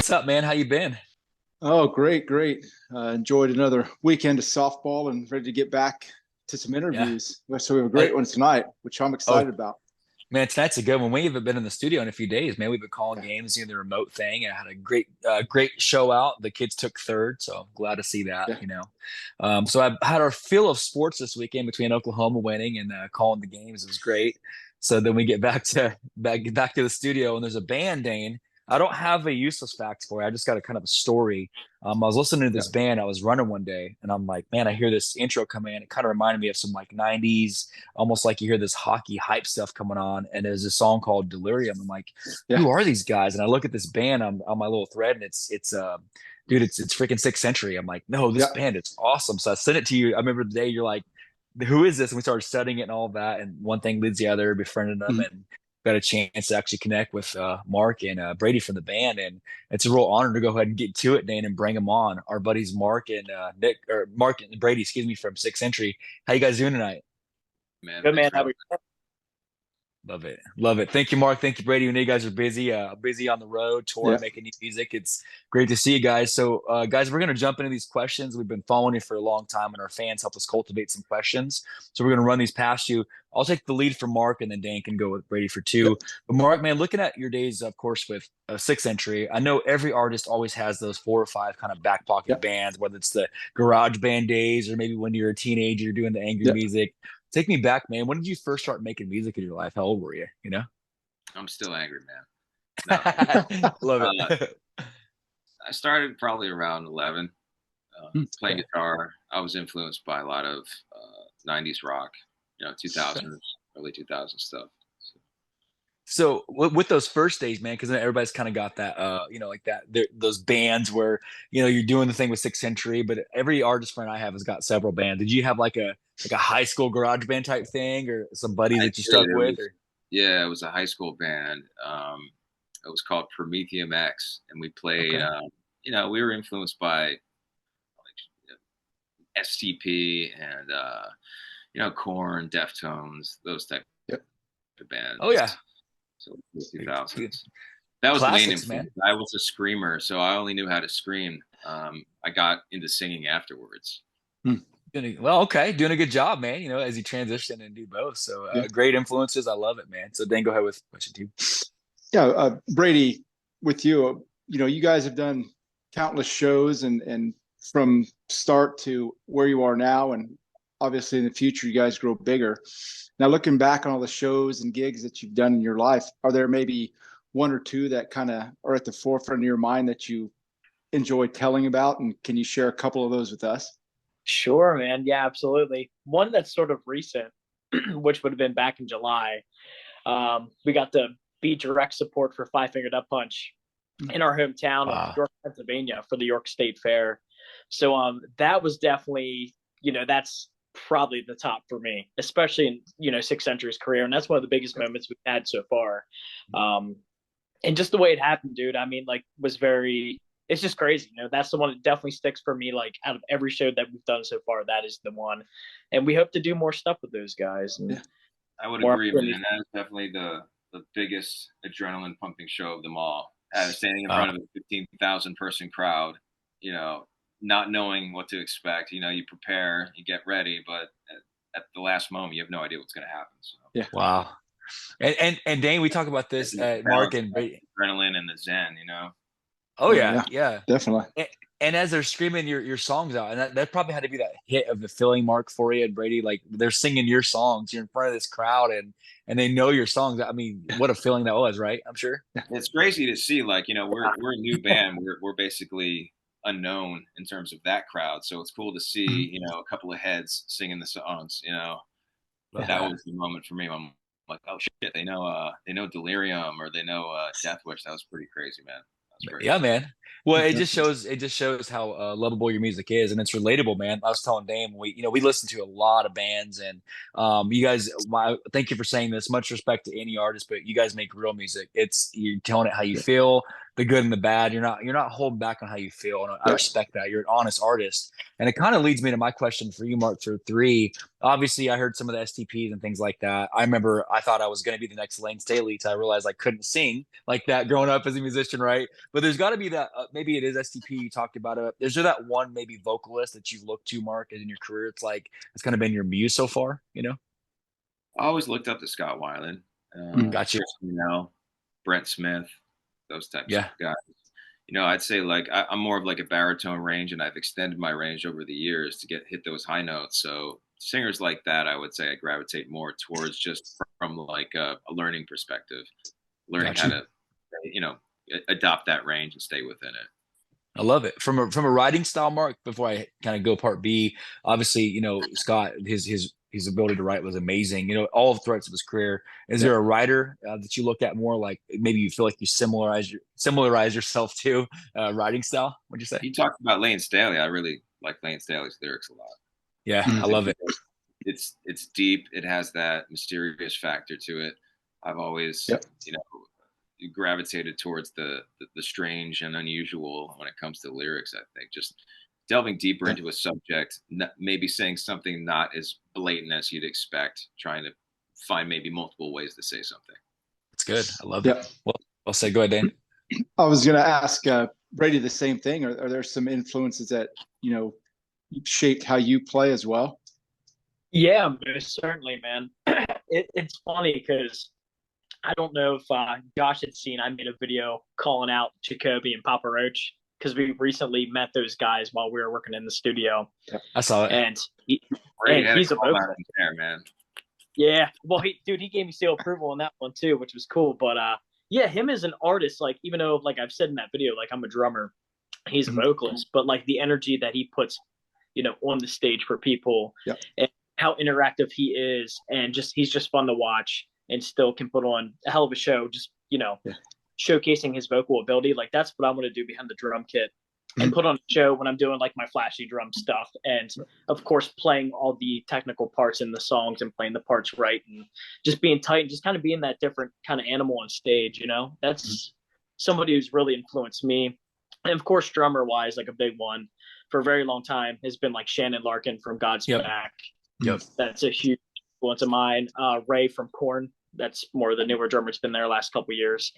What's up, man? How you been? Oh, great, great. Enjoyed another weekend of softball and ready to get back to some Yeah. interviews. So we have a Uh, great one tonight, which I'm oh, excited about. man, tonight's a good one. We haven't been in the studio in a few days, man. We've been calling games, the remote thing. I had a great show out. The kids took third, so I'm glad to see that. Yeah. So I had our fill of sports this weekend between Oklahoma winning and calling the games. It was great. So then we get back to the studio, and there's a band, Dane. I don't have a useless facts for you. I just got a kind of a story. I was listening to Yeah. this band. I was running one day, and I'm like, man, I hear this intro come in. It kind of reminded me of some like '90s, almost like you hear this hockey hype stuff coming on. And there's a song called Delirium. I'm like, Yeah. who are these guys? And I look at this band on my little thread, and dude, it's freaking Sixth Century. I'm like, no, this Yeah. band is awesome. So I sent it to you. I remember the day you're like, who is this? And we started studying it and all that. And one thing leads the other, befriending them, Mhm. and got a chance to actually connect with Marc and Brady from the band. And it's a real honor to go ahead and get to it, Dan, and bring them on. Our buddies Marc and Marc and Brady, excuse me, from Sixth Century. How you guys doing tonight? Man, Good thanks man. for How having we? Love it. Love it. Thank you, Marc. Thank you, Brady. We know you guys are busy on the road, Yeah. touring, making new music. It's great to see you guys. So, guys, we're going to jump into these questions. We've been following you for a long time, and our fans help us cultivate some questions. So, we're going to run these past you. I'll take the lead for Marc, and then Dan can go with Brady for Yeah. two. But, Marc, man, looking at your days, of course, with Sixth Century, I know every artist always has those 4 or 5 kind of back Yeah. pocket bands, whether it's the garage band days or maybe when you're a teenager, you're doing the angry Yeah. music. Take me back, man. When did you first start making music in your life? How old were you? I'm still angry, man. No, Love uh, it. I started probably around 11, playing Okay. guitar. I was influenced by a lot of 90s rock, 2000s, early 2000s stuff. So with those first days, man, because everybody's kind of got that, like that, those bands where, you're doing the thing with Sixth Century, but every artist friend I have has got several bands. Did you have like a high school garage band type thing or some buddies I that you did. stuck with? Or Yeah, it was a high school band. It was called Prometheum X, and we played. okay, We were influenced by like STP and Corn, Deftones, those type Yep. of oh bands. yeah, So Good. 2000s. That was the main Classics, man. influence. I was a screamer, so I only knew how to scream. I got into singing afterwards. Hmm. Well, okay, doing a good job, man. As you transition and do both, so Yeah. great influences. I love it, man. So Dan, go ahead with question two. Yeah. Brady, with you, you guys have done countless shows and from start to where you are now, and obviously in the future, you guys grow bigger. Now, looking back on all the shows and gigs that you've done in your life, are there maybe one or two that kind of are at the forefront of your mind that you enjoy telling about? And can you share a couple of those with us? Sure, man. Yeah, absolutely. One that's sort of recent, which would have been back in July. We got to be direct support for Five Finger Death Punch in our hometown of Wow. York, Pennsylvania, for the York State Fair. So that was definitely, that's probably the top for me, especially in Six Century's career, and that's one of the biggest moments we've had so far. Um, and just the way it happened, dude. I mean, like, was very. It's just crazy, that's the one that definitely sticks for me. Like, out of every show that we've done so far, that is the one, and we hope to do more stuff with those guys and Yeah. I would more agree, opportunities. man. That is definitely the biggest adrenaline pumping show of them all. Standing in Uh, front of a 15,000 person crowd, not knowing what to expect. You prepare, you get ready, but at the last moment, you have no idea what's going to happen. So Yeah. wow. And Dane, we talk about this, it's a Marc balance and of Brady. adrenaline and the zen. Oh Oh yeah, yeah, yeah. definitely. And as they're screaming your songs out, and that probably had to be that hit of the feeling, Marc, for you and Brady. Like they're singing your songs, you're in front of this crowd, and they know your songs. I mean, what a feeling that was, right? I'm sure. It's crazy to see. Like, we're a new band. We're basically unknown in terms of that crowd. So it's cool to Mhm. see, a couple of heads singing the songs. Love That that. was the moment for me. I'm like, oh shit, they know Delirium or they know Death Wish. That was pretty crazy, man. That was great. Yeah, man. Well, it just Definitely. shows how lovable your music is, and it's relatable, man. I was telling Dame, we listen to a lot of bands, and you guys, thank you for saying this. Much respect to any artist, but you guys make real music. You're telling it how you Yeah. feel. the good and the bad. You're not holding back on how you feel, and I Yeah. respect that. You're an honest artist, and it kind of leads me to my question for you, Mark, for three. Obviously, I heard some of the STPs and things like that. I remember I thought I was going to be the next Lane Staley till I realized I couldn't sing like that growing up as a musician, right? But there's got to be that maybe it is STP you talked about it. Is there that one maybe vocalist that you've looked to, Mark, in your career? It's like it's kind of been your muse so far, you know? I always looked up to Scott Weiland, Got you. you know, Brent Smith, those types of Yeah. guys. I'd say like I'm more of like a baritone range, and I've extended my range over the years to hit those high notes. So singers like that, I would say I gravitate more towards just from like a learning perspective, learning Got how you. to, adopt that range and stay within it. I love it. From a writing style, Mark, before I kind of go part B, obviously, Scott, his ability to write was amazing. All of the threats of his career. Is Yeah. there a writer that you look at more like maybe you feel like you similarize yourself to writing style? What'd you say? You talked about Lane Staley. I really like Lane Staley's lyrics a lot. Yeah, Mm. I love it. It's deep. It has that mysterious factor to it. I've always, Yep. gravitated towards the strange and unusual when it comes to lyrics. I think just delving deeper into a subject, maybe saying something not as blatant as you'd expect, trying to find maybe multiple ways to say something. It's good. I love Yeah. it. Well, I'll say, go ahead, Dan. I was going to ask Brady the same thing. Are there some influences that shaped how you play as well? Yeah, most certainly, man. It's funny because I don't know if Josh had seen. I made a video calling out Jacoby and Papa Roach because we recently met those guys while we were working in the studio. I saw it. And He's a vocalist. there, man. Yeah, well, he gave me seal approval on that one too, which was cool. But yeah, him as an artist, like even though like I've said in that video, like I'm a drummer, he's a vocalist, but like the energy that he puts, on the stage for people, and how interactive he is, and he's just fun to watch, and still can put on a hell of a show. Just showcasing his vocal ability, like that's what I want to do behind the drum kit. And put on a show when I'm doing like my flashy drum stuff, and of course playing all the technical parts in the songs and playing the parts right, and just being tight and just kind of being that different kind of animal on stage. That's somebody who's really influenced me. And of course, drummer wise, like a big one for a very long time has been like Shannon Larkin from Godsmack. Yep. That's a huge influence of mine. Ray from Korn. That's more of the newer drummer. It's been there the last couple of years.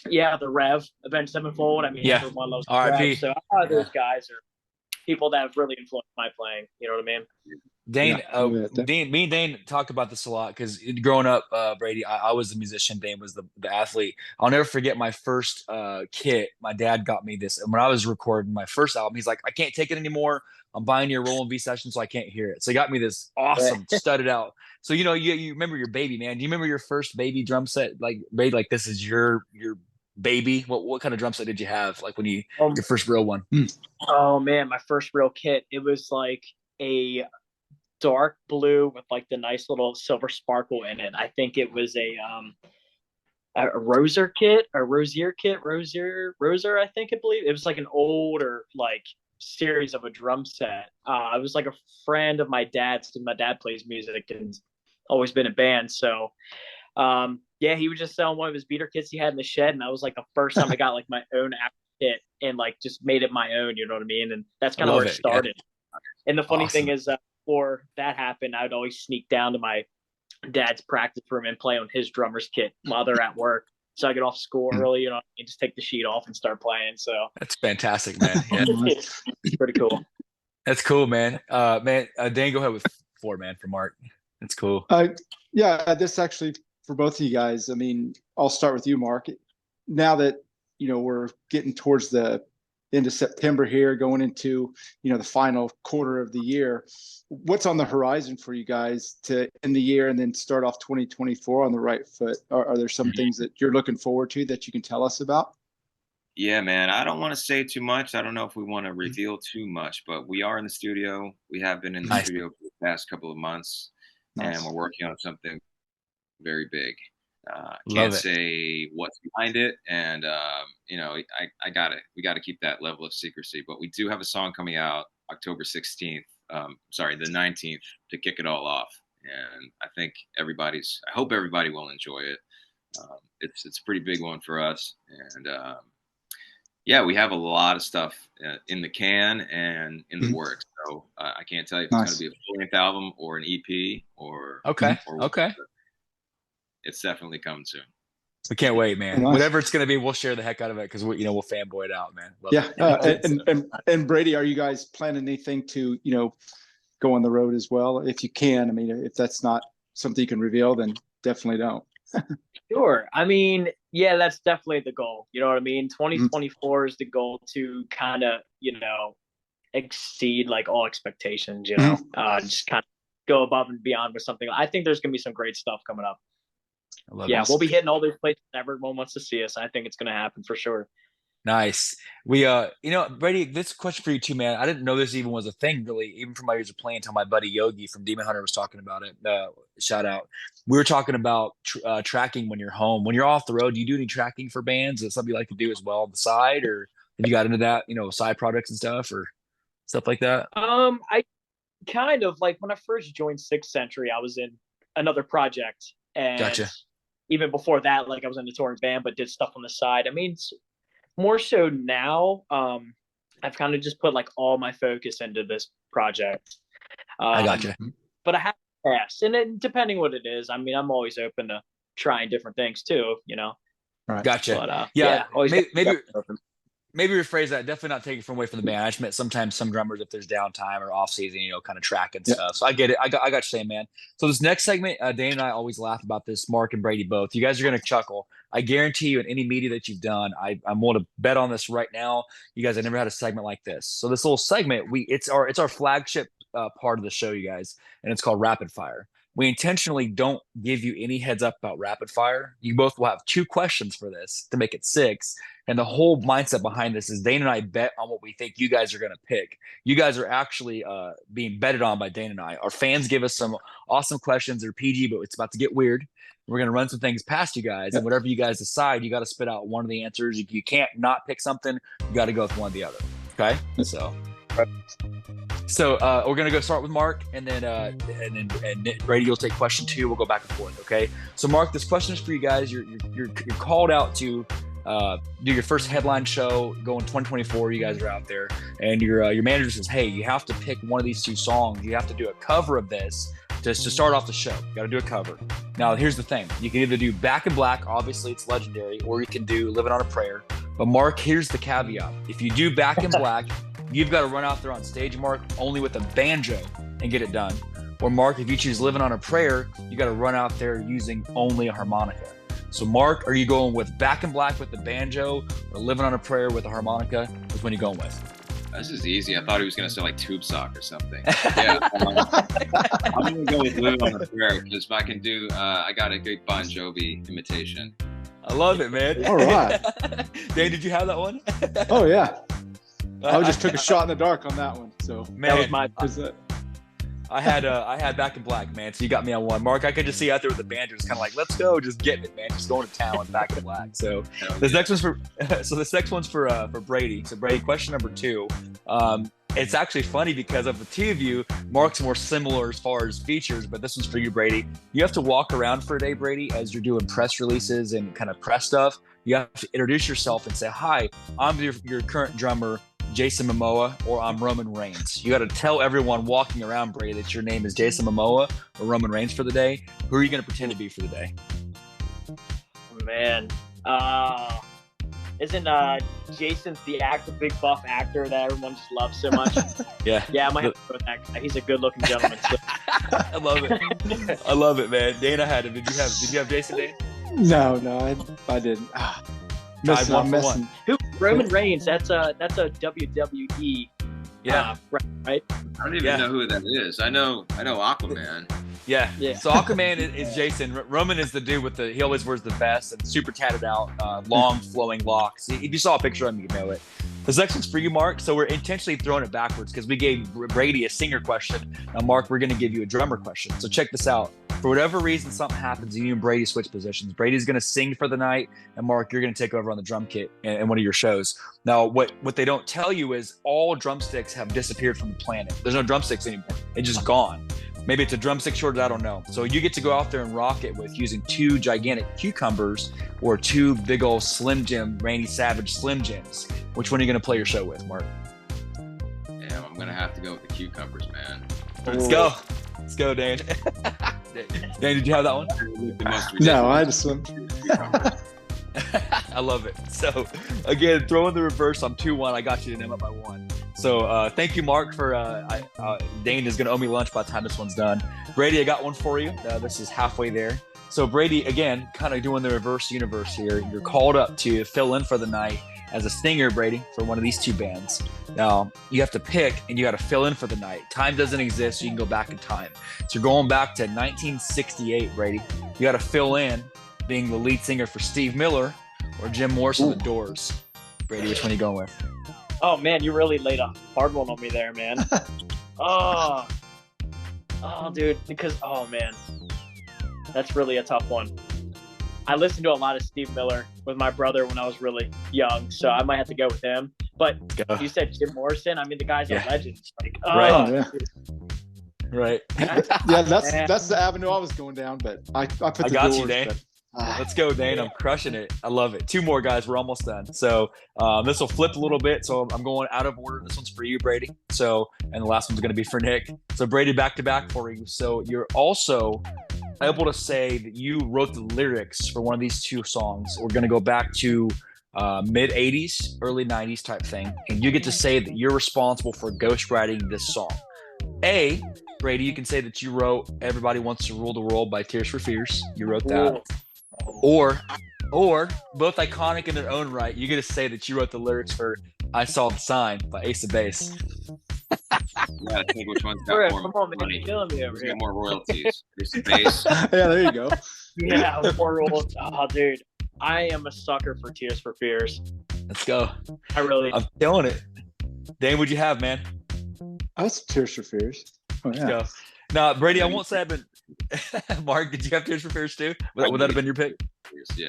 Yeah, the Rev, Avenged Sevenfold. I mean, everyone loves the Rev. So a lot of those guys are people that have really influenced my playing. You know what I mean? Dane, me and Dane talked about this a lot because growing up, Brady, I was the musician. Dane was the athlete. I'll never forget my first kit. My dad got me this, and when I was recording my first album, he's like, "I can't take it anymore. I'm buying your Roland V session, so I can't hear it." So he got me this awesome studded out. So you remember your baby, man. Do you remember your first baby drum set? Like, Brady, like this is your baby. What kind of drum set did you have? Like when your first real one? Oh man, my first real kit. It was like a dark blue with like the nice little silver sparkle in it. I think it was a Roser kit, a Rosier kit, Roser. I believe it was like an older like series of a drum set. It was like a friend of my dad's. My dad plays music and always been a band, so yeah, he was just selling one of his beater kits he had in the shed, and that was like the first time I got like my own kit and like just made it my own. You know what I mean? And that's kind of where it started. Yeah. And the funny thing is, before that happened, I would always sneak down to my dad's practice room and play on his drummer's kit while they're at work. So I get off school early, and just take the sheet off and start playing. So that's fantastic, man. Yeah. It's pretty cool. That's cool, man. Dan, go ahead with 4, man, for Mark. That's cool. Yeah, this actually for both of you guys. I mean, I'll start with you, Mark. Now that we're getting towards the end of September here, going into the final quarter of the year, what's on the horizon for you guys to end the year and then start off 2024 on the right foot? Are there some things that you're looking forward to that you can tell us about? Yeah, man, I don't want to say too much. I don't know if we want to reveal too much, but we are in the studio. We have been in the studio for the past couple of months, and we're working on something very big. Can't say what's behind it, and we got to keep that level of secrecy. But we do have a song coming out October 16th. The 19th to kick it all off, and I hope everybody will enjoy it. It's a pretty big one for us. And yeah, we have a lot of stuff in the can and in the works. So I can't tell you if it's going to be a full-length album or an EP or Okay. It's definitely coming soon. We can't wait, man. Nice. Whatever it's going to be, we'll share the heck out of it because we'll fanboy it out, man. Love it. And Brady, are you guys planning anything to, go on the road as well? If you can, I mean, if that's not something you can reveal, then definitely don't. Sure. I mean, yeah, that's definitely the goal. You know what I mean? 2024 is the goal to kind of, exceed like all expectations, just kind of go above and beyond with something. I think there's going to be some great stuff coming up. We'll be hitting all these places everyone wants to see us. I think it's going to happen for sure. Nice. We, Brady, this question for you too, man. I didn't know this even was a thing, really, even from my years of playing until my buddy Yogi from Demon Hunter was talking about it. Shout out. We were talking about tracking when you're home. When you're off the road, do you do any tracking for bands? Is it something you like to do as well on the side, or have you got into that, side projects and stuff or stuff like that? I kind of like when I first joined 6th Century, I was in another project, and Gotcha. Even before that, like I was in a touring band, but did stuff on the side. I mean, more so now, I've kind of just put like all my focus into this project. I gotcha. But I have passed, and then depending what it is, I mean, I'm always open to trying different things too, Right. Gotcha. But, always maybe rephrase that. Definitely not taking from away from the band. I just meant sometimes some drummers, if there's downtime or off season, kind of track and stuff. So I get it. I got you saying, man. So this next segment, Dane and I always laugh about this. Mark and Brady both. You guys are gonna chuckle. I guarantee you, in any media that you've done, I'm willing to bet on this right now. You guys have never had a segment like this. So this little segment, it's our flagship part of the show, you guys, and it's called Rapid Fire. We intentionally don't give you any heads up about rapid fire. You both will have 2 questions for this to make it 6. And the whole mindset behind this is Dane and I bet on what we think you guys are going to pick. You guys are actually being betted on by Dane and I. Our fans give us some awesome questions. They're PG, but it's about to get weird. We're going to run some things past you guys. And whatever you guys decide, you got to spit out one of the answers. You can't not pick something. You got to go with one or the other. Okay? So we're gonna go start with Mark, and then Brady will take question 2. We'll go back and forth. Okay. So Mark, this question is for you guys. You're called out to do your first headline show. Go in 2024. You guys are out there, and your manager says, "Hey, you have to pick one of these 2 songs. You have to do a cover of this just to start off the show. You got to do a cover." Now, here's the thing: you can either do Back in Black, obviously it's legendary, or you can do Living on a Prayer. But Mark, here's the caveat: if you do Back in Black, you've got to run out there on stage, Mark, only with a banjo and get it done. Or Mark, if you choose Living on a Prayer, you got to run out there using only a harmonica. So Mark, are you going with Back in Black with the banjo or Living on a Prayer with a harmonica? Which one are you going with? This is easy. I thought he was going to say like Tube Sock or something. Yeah, I'm going to go with Living on a Prayer because if I can do, I got a good Bon Jovi imitation. I love it, man. All right. Dane, did you have that one? Oh, yeah. I just took a shot in the dark on that one. So man, that was my I had Back in Black, man. So you got me on one. Mark, I could just see out there with the banjo, just kind of like, let's go, just getting it, man. Just going to town with Back in Black. So this next one's for Brady. So Brady, question number 2. It's actually funny because of the 2 of you, Mark's more similar as far as features, but this one's for you, Brady. You have to walk around for a day, Brady, as you're doing press releases and kind of press stuff. You have to introduce yourself and say, "Hi, I'm your current drummer, Jason Momoa," or "I'm Roman Reigns." You got to tell everyone walking around, Brady, that your name is Jason Momoa or Roman Reigns for the day. Who are you going to pretend to be for the day? Man, isn't Jason's the big buff actor that everyone just loves so much? Yeah, I might have to go with that guy. He's a good-looking gentleman. So. I love it. I love it, man. Dane, I had him. Did you have Jason, Dane? No, I didn't. Missing. Who? Roman Reigns. That's a WWE. Yeah. Right. I don't even know who that is. I know Aquaman. Yeah. So Aquaman is Jason. Roman is the dude he always wears the vest and super tatted out, long flowing locks. If you saw a picture of him, you know it. This next one's for you, Mark. So we're intentionally throwing it backwards because we gave Brady a singer question. Now, Mark, we're going to give you a drummer question. So check this out. For whatever reason, something happens, you and Brady switch positions. Brady's going to sing for the night, and Mark, you're going to take over on the drum kit in one of your shows. Now, what they don't tell you is all drumsticks have disappeared from the planet. There's no drumsticks anymore. It's just gone. Maybe it's a drumstick shortage, I don't know. So you get to go out there and rock it with using 2 gigantic cucumbers or 2 big old Slim Jim, Randy Savage Slim Jims. Which one are you going to play your show with, Mark? Damn, I'm gonna have to go with the cucumbers, man. Let's go. Let's go, Dane. Dane, did you have that one? No, I just went. I love it. So, again, throwing the reverse on 2-1. I got you to name up by 1. So, thank you, Mark, for Dane is going to owe me lunch by the time this one's done. Brady, I got one for you. This is halfway there. So, Brady, again, kind of doing the reverse universe here. You're called up to fill in for the night as a singer, Brady, for one of these 2 bands. Now, you have to pick, and you got to fill in for the night. Time doesn't exist, so you can go back in time. So you're going back to 1968, Brady. You got to fill in being the lead singer for Steve Miller or Jim Morrison, The Doors. Brady, which one are you going with? Oh, man, you really laid a hard one on me there, man. Oh, dude, because, oh, man, that's really a tough one. I listened to a lot of Steve Miller with my brother when I was really young, so I might have to go with him. But you said Jim Morrison. I mean, the guy's a legend. Like, right. Right. Yeah, that's the avenue I was going down, but I put the got Doors, you, Dane. but, Let's go, Dane. I'm crushing it. I love it. 2 more, guys. We're almost done. So this will flip a little bit. So I'm going out of order. This one's for you, Brady. So, and the last one's going to be for Nick. So Brady, back to back for you. So you're also able to say that you wrote the lyrics for one of these 2 songs. We're going to go back to mid 80s, early 90s type thing. And you get to say that you're responsible for ghostwriting this song. A, Brady, you can say that you wrote Everybody Wants to Rule the World by Tears for Fears. You wrote that. Or both iconic in their own right, you get to say that you wrote the lyrics for I Saw the Sign by Ace of Base. Yeah, I think which one's got more come on, man, money. you're killing me over Who's here. got more royalties? Ace of Base. yeah, there you go. Yeah, world. Oh, dude, I am a sucker for Tears for Fears. Let's go. I'm killing it. Dane, what'd you have, man? That's Tears for Fears. Oh, yeah. Let's go. Now, Brady, I won't say I've been. Mark, did you have Tears for Fears too? Would that have been your pick? Yeah.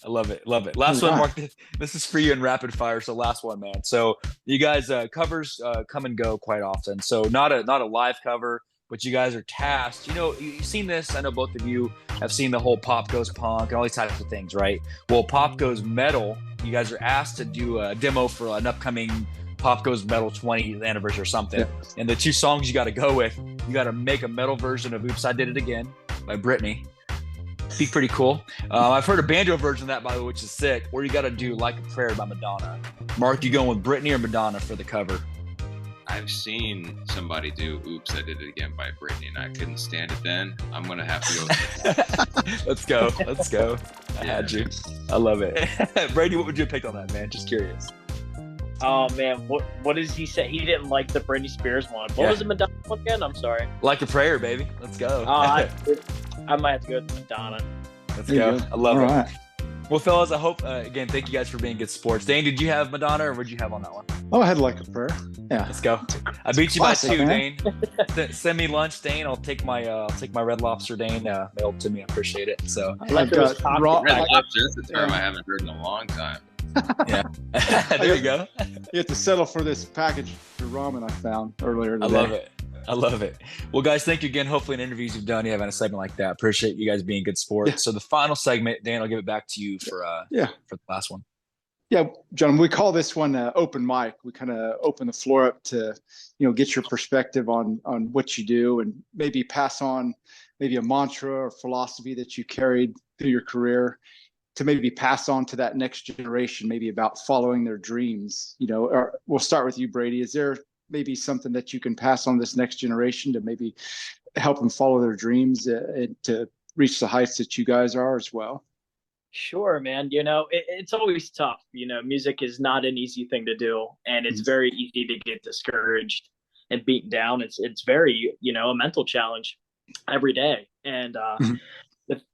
I love it. Love it. Last one, Mark. This is for you in rapid fire. So last one, man. So you guys covers come and go quite often. So not a live cover, but you guys are tasked. You know, you've seen this. I know both of you have seen the whole Pop Goes Punk and all these types of things, right? Well, Pop Goes Metal. You guys are asked to do a demo for an upcoming Pop Goes Metal 20th anniversary or something. Yeah. And the 2 songs you got to go with, you got to make a metal version of Oops, I Did It Again by Britney. Be pretty cool. I've heard a banjo version of that, by the way, which is sick. Or you got to do Like a Prayer by Madonna. Mark, you going with Britney or Madonna for the cover? I've seen somebody do Oops, I Did It Again by Britney, and I couldn't stand it then. I'm going to have to go with that. Let's go. Let's go. I had you. I love it. Brady, what would you have picked on that, man? Just curious. Oh, man. What does he say? He didn't like the Britney Spears one. What was the Madonna one again? I'm sorry. Like a Prayer, baby. Let's go. I might have to go with Madonna. Let's go. I love it. Right. Well, fellas, I hope, again, thank you guys for being good sports. Dane, did you have Madonna or what did you have on that one? Oh, I had Like a Prayer. Yeah. Let's go. I beat you by 2, man. Dane. Send me lunch, Dane. I'll take my Red Lobster, Dane, mailed to me. I appreciate it. So I've got Red Lobster. That's a term I haven't heard in a long time. Yeah. There you go. You have to settle for this package of ramen I found earlier today. I love it. I love it. Well, guys, thank you again. Hopefully in interviews you've done, you have a segment like that. Appreciate you guys being good sports. Yeah. So the final segment, Dan, I'll give it back to you for the last one. Yeah, John, we call this one open mic. We kind of open the floor up to, get your perspective on what you do and maybe pass on maybe a mantra or philosophy that you carried through your career to maybe pass on to that next generation, maybe about following their dreams. Or we'll start with you, Brady. Is there maybe something that you can pass on this next generation to maybe help them follow their dreams and to reach the heights that you guys are as well? Sure, man. It's always tough. Music is not an easy thing to do, and it's very easy to get discouraged and beaten down. It's very, a mental challenge every day. And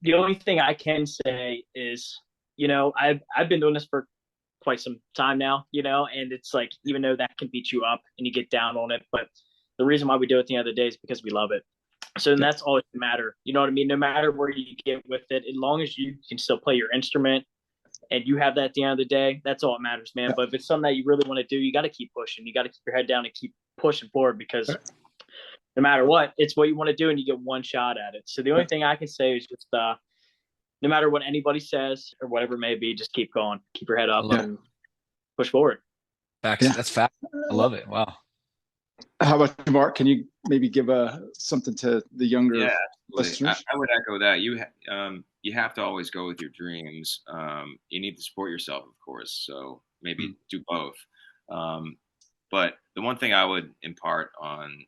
the only thing I can say is, I've been doing this for quite some time now, and it's like, even though that can beat you up and you get down on it, but the reason why we do it at the end of the day is because we love it. So then that's all that matters. You know what I mean? No matter where you get with it, as long as you can still play your instrument and you have that at the end of the day, that's all that matters, man. But if it's something that you really want to do, you got to keep pushing. You got to keep your head down and keep pushing forward because no matter what, it's what you want to do, and you get one shot at it. So the only thing I can say is just no matter what anybody says or whatever it may be, just keep going, keep your head up, and push forward. Facts. Yeah. That's fact. I love it. Wow. How about you, Mark? Can you maybe give something to the younger listeners? I would echo that. You have to always go with your dreams. You need to support yourself, of course. So maybe do both. But the one thing I would impart on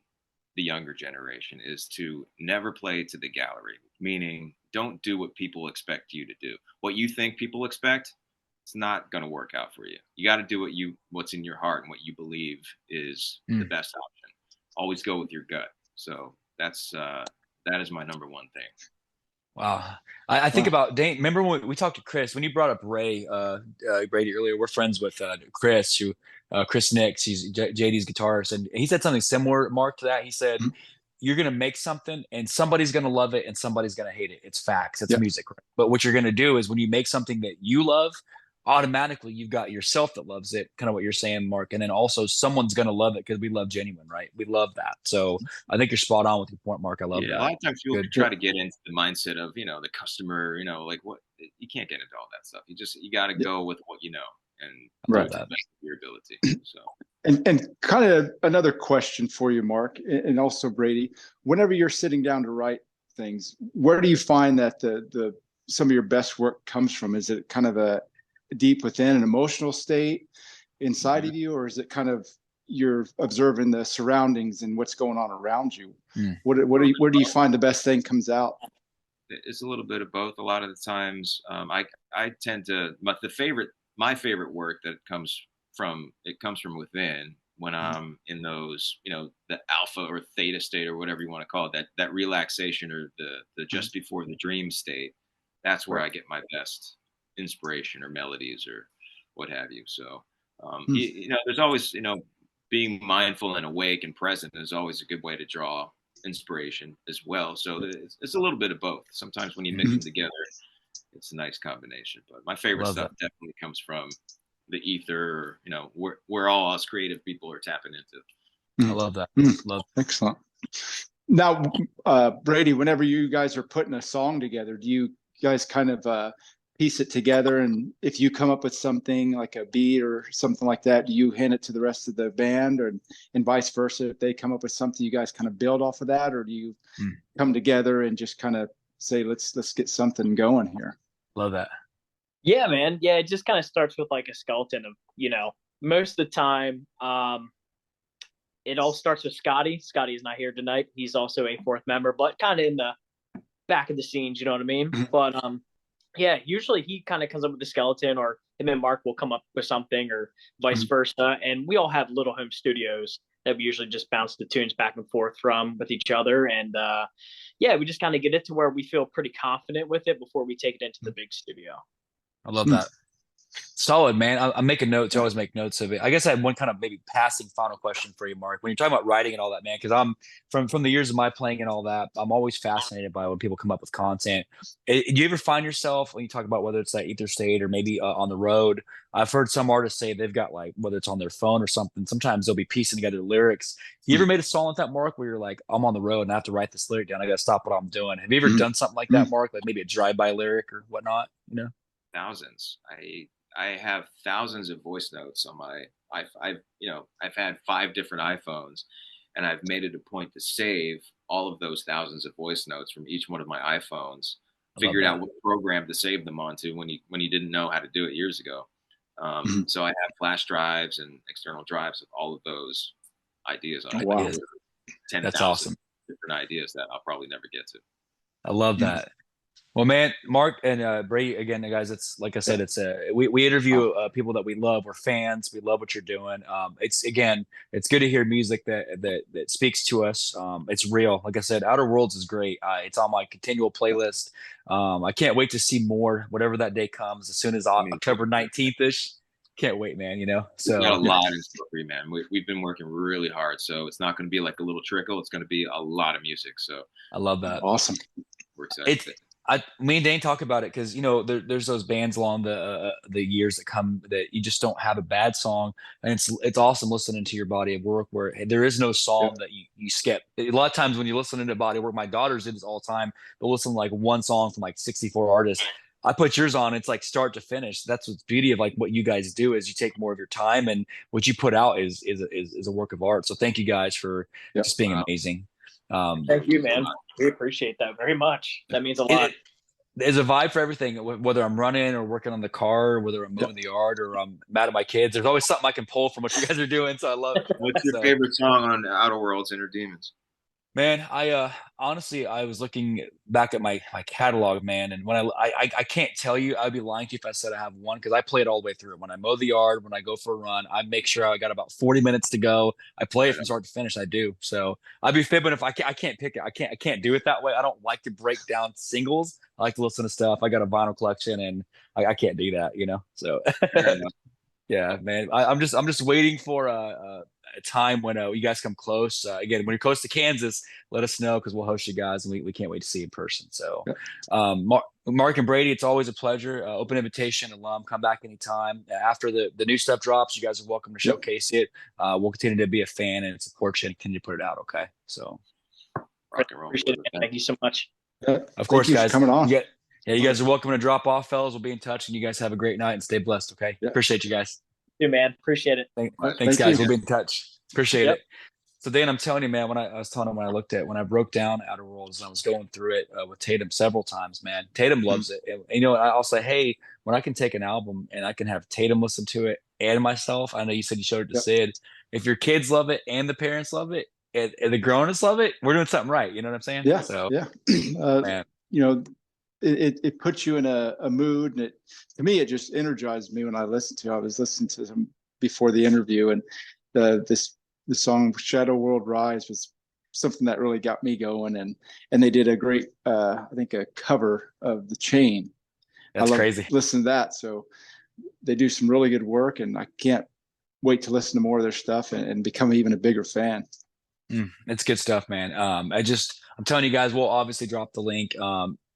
the younger generation is to never play to the gallery, meaning don't do what people expect you to do. What you think people expect, it's not going to work out for you. You got to do what's in your heart and what you believe is the best option. Always go with your gut. So that is my number one thing. Wow. I think about Dane. Remember when we talked to Chris, when you brought up Brady earlier, we're friends with Chris, Chris Nix, he's JD's guitarist. And he said something similar, Mark, to that. He said, you're going to make something and somebody's going to love it and somebody's going to hate it. It's facts. It's music. Right? But what you're going to do is when you make something that you love, automatically you've got yourself that loves it, kind of what you're saying, Mark, and then also someone's going to love it because we love genuine, right? We love that. So I think you're spot on with your point, Mark. I love that. A lot of times people try to get into the mindset of the customer, like what you can't get into all that stuff. You got to go with what you know and do the best of your ability. So and kind of another question for you, Mark, and also Brady. Whenever you're sitting down to write things, where do you find that the some of your best work comes from? Is it kind of a deep within an emotional state inside of you, or is it kind of you're observing the surroundings and what's going on around you? Where do you find the best thing comes out? It's a little bit of both. A lot of the times, I tend to, but my favorite work that comes from within when I'm in those, the alpha or theta state or whatever you want to call it, that relaxation or the just before the dream state. That's where I get my best inspiration or melodies or what have you. So, there's always, being mindful and awake and present is always a good way to draw inspiration as well. So it's a little bit of both. Sometimes when you mix them together, it's a nice combination. But my favorite stuff definitely comes from the ether, where all us creative people are tapping into. I love that. Excellent. Now, Brady, whenever you guys are putting a song together, do you guys kind of piece it together, and if you come up with something like a beat or something like that, do you hand it to the rest of the band, and vice versa? If they come up with something, you guys kind of build off of that, or do you come together and just kind of say, let's get something going here? Love that. Yeah, man. Yeah, it just kind of starts with like a skeleton of, most of the time, it all starts with Scotty. Scotty is not here tonight. He's also a fourth member, but kind of in the back of the scenes, you know what I mean? But yeah, usually he kind of comes up with the skeleton, or him and Mark will come up with something, or vice versa. And we all have little home studios that we usually just bounce the tunes back and forth from with each other. And yeah, we just kind of get it to where we feel pretty confident with it before we take it into the big studio. I love that. Solid, man. I'm making notes. I always make notes of it. I guess I had one kind of maybe passing final question for you, Mark. When you're talking about writing and all that, man, because I'm from the years of my playing and all that, I'm always fascinated by when people come up with content. Do you ever find yourself when you talk about whether it's that ether state or maybe on the road? I've heard some artists say they've got like whether it's on their phone or something. Sometimes they'll be piecing together lyrics. You ever made a song like that, Mark, where you're like, I'm on the road and I have to write this lyric down. I got to stop what I'm doing. Have you ever done something like that, Mark? Like maybe a drive-by lyric or whatnot? Thousands. I have thousands of voice notes on my I've had 5 different iPhones, and I've made it a point to save all of those thousands of voice notes from each one of my iPhones. Figured out what program to save them onto when you didn't know how to do it years ago. So I have flash drives and external drives of all of those ideas on it. Wow. 10,000 That's awesome. different ideas that I'll probably never get to. I love that. Well, man, Mark and Brady, again, guys, it's like I said, it's we interview people that we love. We're fans. We love what you're doing. It's good to hear music that speaks to us. It's real. Like I said, Outer Worlds is great. It's on my continual playlist. I can't wait to see more, whatever that day comes, as soon as October 19th ish. Can't wait, man. So we got a lot in store for you, man. We've been working really hard, so it's not going to be like a little trickle. It's going to be a lot of music. So I love that. Awesome. We're excited. Me and Dane talk about it because there's those bands along the years that come that you just don't have a bad song, and it's awesome listening to your body of work where there is no Yeah. song that you skip. A lot of times when you listen to body of work, my daughters do this all the time. They'll listen to like one song from like 64 artists. I put yours on, it's like start to finish. That's what's beauty of like what you guys do is you take more of your time, and what you put out is a work of art. So thank you guys for Yeah. just being Wow. amazing. Thank you, man. We appreciate that very much. That means a lot. There's a vibe for everything, whether I'm running or working on the car, whether I'm Yeah. mowing the yard or I'm mad at my kids. There's always something I can pull from what you guys are doing. So I love it. What's your So, favorite song on Outer Worlds, Inner Demons? man, I honestly I was looking back at my catalog, man, and when I can't tell you, I'd be lying to you if I said I have one because I play it all the way through. When I mow the yard, when I go for a run, I make sure I got about 40 minutes to go. I play it from start to finish. I do. So I'd be fibbing if I can't pick it. I can't do it that way. I don't like to break down singles. I like to listen to stuff. I got a vinyl collection, and I can't do that. So yeah, man. I'm just waiting for a time when you guys come close. Again, when you're close to Kansas, let us know because we'll host you guys, and we can't wait to see you in person. So, Yeah. Mark and Brady, it's always a pleasure. Open invitation, alum. Come back anytime. After the new stuff drops, you guys are welcome to Yep. showcase it. We'll continue to be a fan and support you and continue to put it out. Okay, so Rock and roll. Appreciate it, man. Thank you so much. of course, Thank you guys, for coming on. Yeah, you guys are welcome to drop off, fellas. We'll be in touch, and you guys have a great night and stay blessed. Okay, Yeah. appreciate you guys. You, man. Appreciate it. Thanks, Thank guys. you. We'll be in touch. Appreciate Yep. it. So Dan, I'm telling you, man, I was telling him when I broke down Outer Worlds and I was going through it with Tatum several times, man. Tatum loves it. And, I'll say, hey, when I can take an album and I can have Tatum listen to it and myself, I know you said you showed it to Yep. Sid. If your kids love it and the parents love it and the grown-ups love it, we're doing something right. You know what I'm saying? Yeah. So, Yeah. man. It puts you in a mood, and to me it just energized me when I listened to it. I was listening to them before the interview, and the song Shadow World Rise was something that really got me going, and they did a great I think a cover of The Chain. That's I love crazy. listening to that. So they do some really good work, and I can't wait to listen to more of their stuff and become even a bigger fan. It's good stuff, man. I'm telling you guys, we'll obviously drop the link.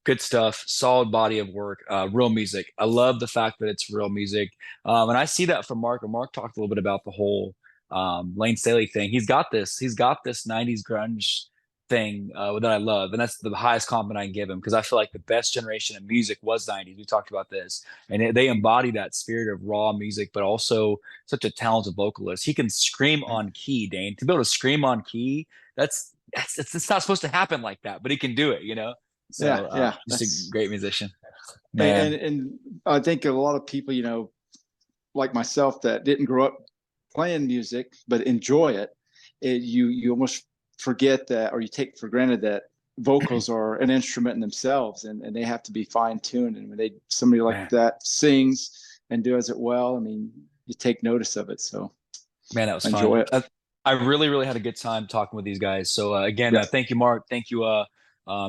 Good stuff, solid body of work, real music. I love the fact that it's real music. And I see that from Mark. And Mark talked a little bit about the whole Lane Staley thing. He's got this 90s grunge thing that I love. And that's the highest compliment I can give him because I feel like the best generation of music was 90s. We talked about this. And they embody that spirit of raw music, but also such a talented vocalist. He can scream on key, Dane. To be able to scream on key, it's not supposed to happen like that, but he can do it. So just a great musician, man. And I think a lot of people, like myself, that didn't grow up playing music but enjoy it, you almost forget that, or you take for granted that vocals are an instrument in themselves, and they have to be fine tuned. And when somebody like that sings and does it well, I mean, you take notice of it. So, man, that was enjoy fun. it. I really, really had a good time talking with these guys. So again, thank you, Mark. Thank you,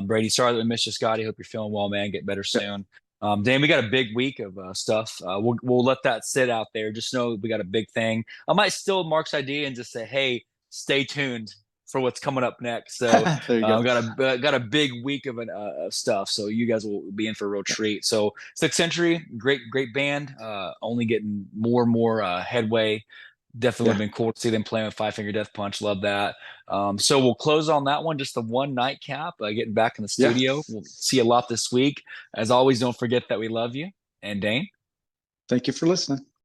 Brady. Sorry that we missed you, Scotty. Hope you're feeling well, man. Get better soon. Dan, we got a big week of stuff. We'll let that sit out there. Just know we got a big thing. I might steal Mark's idea and just say, hey, stay tuned for what's coming up next. So There you go. got a big week of stuff. So you guys will be in for a real treat. So 6th Century, great band. Only getting more and more headway. Definitely would have been cool to see them playing with Five Finger Death Punch. Love that. So we'll close on that one. Just the one nightcap. Getting back in the studio. Yeah. We'll see a lot this week. As always, don't forget that we love you. And Dane, thank you for listening.